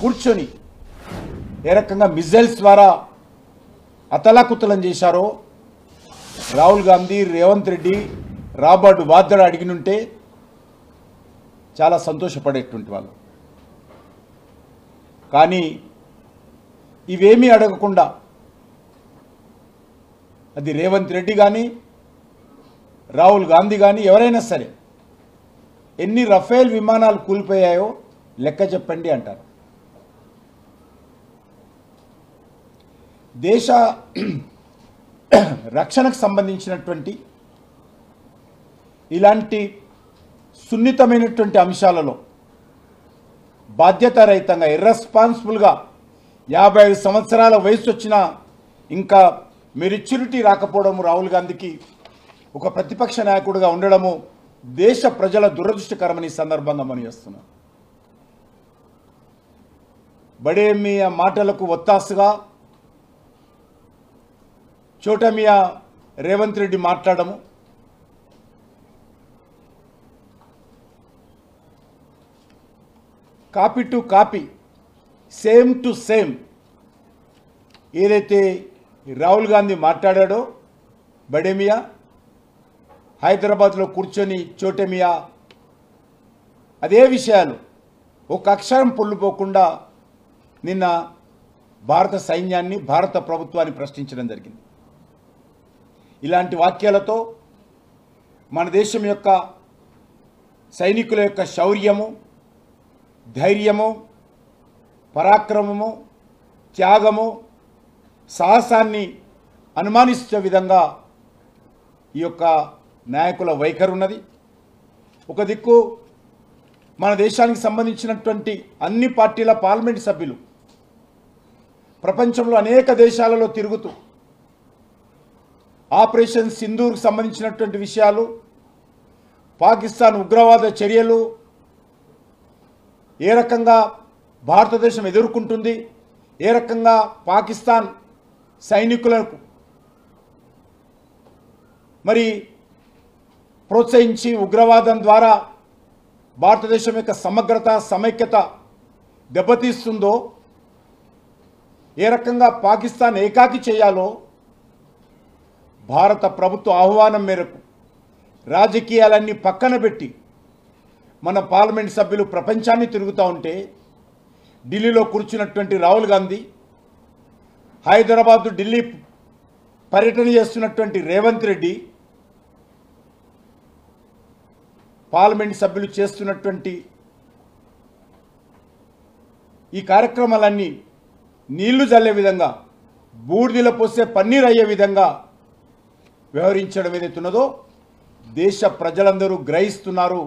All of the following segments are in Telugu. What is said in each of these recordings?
కూర్చొని ఏ రకంగా మిజైల్స్ ద్వారా అతలాకుతలం చేశారో రాహుల్ గాంధీ, రేవంత్ రెడ్డి, రాబర్ట్ వాద్రా అడిగినుంటే చాలా సంతోషపడేటువంటి వాళ్ళు. కానీ ఇవేమీ అడగకుండా అది రేవంత్ రెడ్డి కానీ, రాహుల్ గాంధీ కానీ ఎవరైనా సరే ఎన్ని రఫేల్ విమానాలు కూలిపోయాయో లెక్క చెప్పండి అంటారు. దేశ రక్షణకు సంబంధించినటువంటి ఇలాంటి సున్నితమైనటువంటి అంశాలలో బాధ్యతారహితంగా ఇర్రెస్పాన్సిబుల్గా 55 సంవత్సరాల వయసు వచ్చినా ఇంకా మెచ్యూరిటీ రాకపోవడము, రాహుల్ గాంధీకి ఒక ప్రతిపక్ష నాయకుడిగా ఉండడము దేశ ప్రజల దురదృష్టకరమని సందర్భంగా మనం చేస్తున్నాం. బడే మియా మాటలకు ఒత్తాసుగా చోటా మియా రేవంత్ రెడ్డి మాట్లాడము, copy to copy, same to same ఏదైతే రాహుల్ గాంధీ మాట్లాడాడో బడే మియా హైదరాబాద్లో కూర్చొని చోటే మియా అదే విషయాలు ఒక అక్షరం పొల్లుపోకుండా నిన్న భారత సైన్యాన్ని, భారత ప్రభుత్వాన్ని ప్రశ్నించడం జరిగింది. ఇలాంటి వాక్యాలతో మన దేశం యొక్క సైనికుల యొక్క శౌర్యము, ధైర్యము, పరాక్రమము, త్యాగము, సాహసాన్ని అనుమానించే విధంగా ఈ యొక్క నాయకుల వైఖరి ఉన్నది. ఒక దిక్కు మన దేశానికి సంబంధించినటువంటి అన్ని పార్టీల పార్లమెంట్ సభ్యులు ప్రపంచంలో అనేక దేశాలలో తిరుగుతూ ఆపరేషన్ సింధూర్కు సంబంధించినటువంటి విషయాలు, పాకిస్తాన్ ఉగ్రవాద చర్యలు ఏ రకంగా భారతదేశం ఎదుర్కొంటుంది, ఏ రకంగా పాకిస్తాన్ సైనికులకు మరి ప్రోత్సహించి ఉగ్రవాదం ద్వారా భారతదేశం యొక్క సమగ్రత, సమైక్యత దెబ్బతీస్తుందో, ఏ రకంగా పాకిస్తాన్ ఏకాకి చేయాలో భారత ప్రభుత్వ ఆహ్వానం మేరకు రాజకీయాలన్నీ పక్కన పెట్టి మన పార్లమెంట్ సభ్యులు ప్రపంచాన్ని తిరుగుతూ ఉంటే ఢిల్లీలో కూర్చున్నటువంటి రాహుల్ గాంధీ, హైదరాబాద్ ఢిల్లీ పర్యటన చేస్తున్నటువంటి రేవంత్ రెడ్డి, పార్లమెంట్ సభ్యులు చేస్తున్నటువంటి ఈ కార్యక్రమాలన్నీ నీళ్లు జల్లే విధంగా, బూడిదలో పోసే పన్నీరు అయ్యే విధంగా వ్యవహరించడం ఏదైతున్నదో దేశ ప్రజలందరూ గ్రహిస్తున్నారు,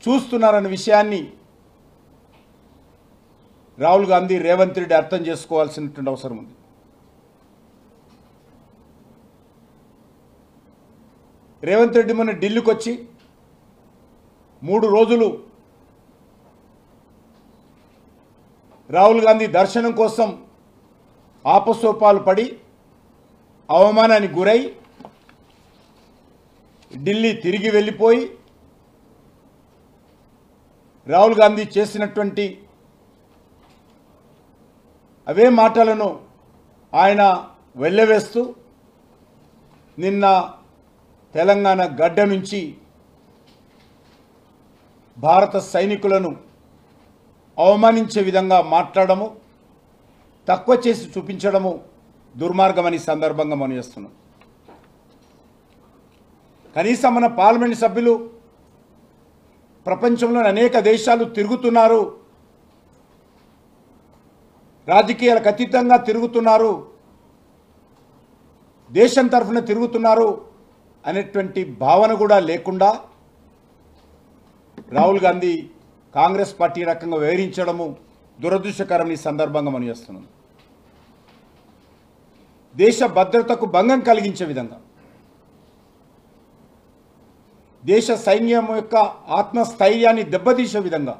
చూస్తున్నారన్న విషయాన్ని రాహుల్ గాంధీ, రేవంత్ రెడ్డి అర్థం చేసుకోవాల్సినటువంటి అవసరం ఉంది. రేవంత్ రెడ్డి మొన్న ఢిల్లీకి వచ్చి 3 రోజులు రాహుల్ గాంధీ దర్శనం కోసం ఆపసోపాలు పడి అవమానానికి గురై ఢిల్లీ తిరిగి వెళ్ళిపోయి రాహుల్ గాంధీ చేసినటువంటి అవే మాటలను ఆయన వెళ్ళవేస్తూ నిన్న తెలంగాణ గడ్డ నుంచి భారత సైనికులను అవమానించే విధంగా మాట్లాడము, తక్కువ చేసి చూపించడము దుర్మార్గమని సందర్భంగా మనం చేస్తున్నాం. కనీసం మన పార్లమెంట్ సభ్యులు ప్రపంచంలోని అనేక దేశాలు తిరుగుతున్నారు, రాజకీయాలకు అతీతంగా తిరుగుతున్నారు, దేశం తరఫున తిరుగుతున్నారు అనేటువంటి భావన కూడా లేకుండా రాహుల్ గాంధీ కాంగ్రెస్ పార్టీ రకంగా వ్యవహరించడము దురదృష్టకరం. ఈ సందర్భంగా మనం చేస్తున్నాం. దేశ భద్రతకు భంగం కలిగించే విధంగా, దేశ సైన్యం యొక్క ఆత్మస్థైర్యాన్ని దెబ్బతీసే విధంగా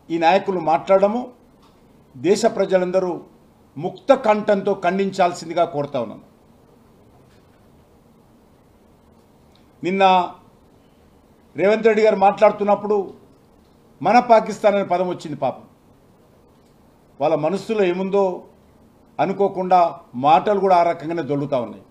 ఈ నాయకులు మాట్లాడము దేశ ప్రజలందరూ ముక్త కంఠంతో ఖండించాల్సిందిగా కోరుతా ఉన్నాను. నిన్న రేవంత్ రెడ్డి గారు మాట్లాడుతున్నప్పుడు మన పాకిస్తాన్ అనే పదం వచ్చింది. పాపం వాళ్ళ మనస్సులో ఏముందో అనుకోకుండా మాటలు కూడా ఆ రకంగానే దొల్లుతూ ఉన్నాయి.